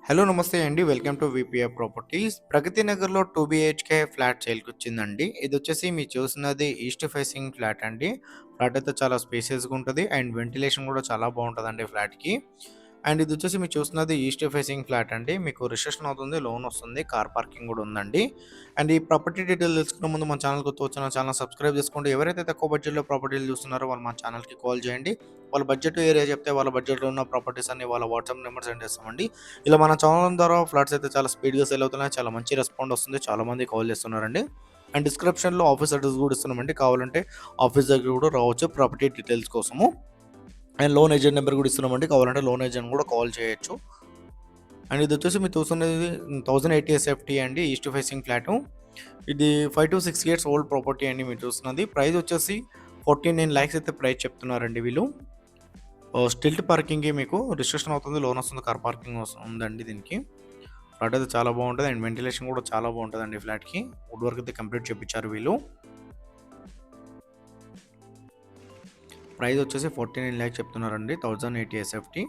Hello నమస్తే అండి. Welcome to VPF properties. ప్రగతి నగర్‌లో 2 బీహెచ్‌కే ఫ్లాట్ సేల్‌కొచ్చిందండి. ఇదొచ్చేసి మీరు చూస్తున్నది ఈస్ట్ ఫేసింగ్ ఫ్లాట్ అండి. ఫ్లాట్ అయితే చాలా స్పేషియస్‌గా ఉంటది. అండ్ వెంటిలేషన్ కూడా చాలా బావుంటదండి ఫ్లాట్‌కి. అండ్ ఇదొచ్చేసి మీరు చూస్తున్నది ఈస్ట్ ఫేసింగ్ ఫ్లాట్ అండి. మీకు రిజిస్ట్రేషన్ అవుతుంది, లోన్ వస్తుంది, కార్ పార్కింగ్ కూడా ఉందండి. అండ్ ఈ ప్రాపర్టీ డీటెయిల్ తెలుసుకునే ముందు మన ఛానల్ కొత్తగా వచ్చిన ఛానల్ సబ్స్క్రైబ్ చేసుకోండి. ఎవరైతే తక్కువ బడ్జెట్‌లో ప్రాపర్టీలు చూస్తున్నారో వాళ్ళు మన ఛానల్‌కి కాల్ చేయండి. వాళ్ళ బడ్జెట్ ఏరియా చెప్తే వాళ్ళ బడ్జెట్‌లో ఉన్న ప్రాపర్టీస్ అన్ని వాళ్ళ వాట్సాప్ నెంబర్ సెండ్ చేస్తామండి. ఇలా మన ఛానల్ ద్వారా ఫ్లాట్స్ అయితే చాలా స్పీడ్‌గా సేల్ అవుతున్నాయి. చాలా మంచి రెస్పాండ్ వస్తుంది. చాలామంది కాల్ చేస్తున్నారండి. అండ్ డిస్క్రిప్షన్‌లో ఆఫీస్ అడ్రెస్ కూడా ఇస్తున్నామండి. కావాలంటే ఆఫీస్ దగ్గర కూడా రావచ్చు ప్రాపర్టీ డీటెయిల్స్ కోసము. అండ్ లోన్ ఏజెంట్ నెంబర్ కూడా ఇస్తున్నామండి. కావాలంటే లోన్ ఏజెంట్ కూడా కాల్ చేయొచ్చు. అండ్ ఇది వచ్చేసి మీరు చూస్తున్నది 1080 ఎస్ఎఫ్టీ అండి. East facing flat. ఇది 5-6 ఇయర్స్ ఓల్డ్ ప్రాపర్టీ అండి మీరు చూస్తున్నది. ప్రైస్ వచ్చేసి 49 లాక్స్ అయితే ప్రైస్ చెప్తున్నారండి వీళ్ళు. స్టిల్ట్ పార్కింగ్‌కి మీకు రిజిస్ట్రేషన్ అవుతుంది, లోన్ వస్తుంది, కార్ పార్కింగ్ ఉందండి దీనికి. ఫ్లాట్ అయితే చాలా బాగుంటది. అండ్ వెంటిలేషన్ కూడా చాలా బాగుంటదండి ఫ్లాట్‌కి. వుడ్ వర్క్ అయితే కంప్లీట్ చేపించారు వీళ్ళు. ప్రైస్ వచ్చేసి 49 లాక్స్ చెప్తున్నారండి. 1080 ఎస్ఎఫ్టీ.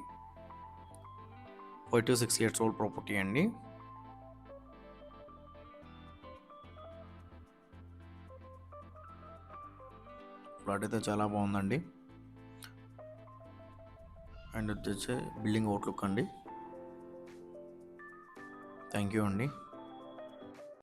5-6 ఇయర్స్ ఓల్డ్ ప్రాపర్టీ అండి. ఫ్లాట్ అయితే చాలా బాగుందండి. అండ్ వచ్చేసి బిల్డింగ్ అవుట్లుక్ అండి. థ్యాంక్ యూ అండి.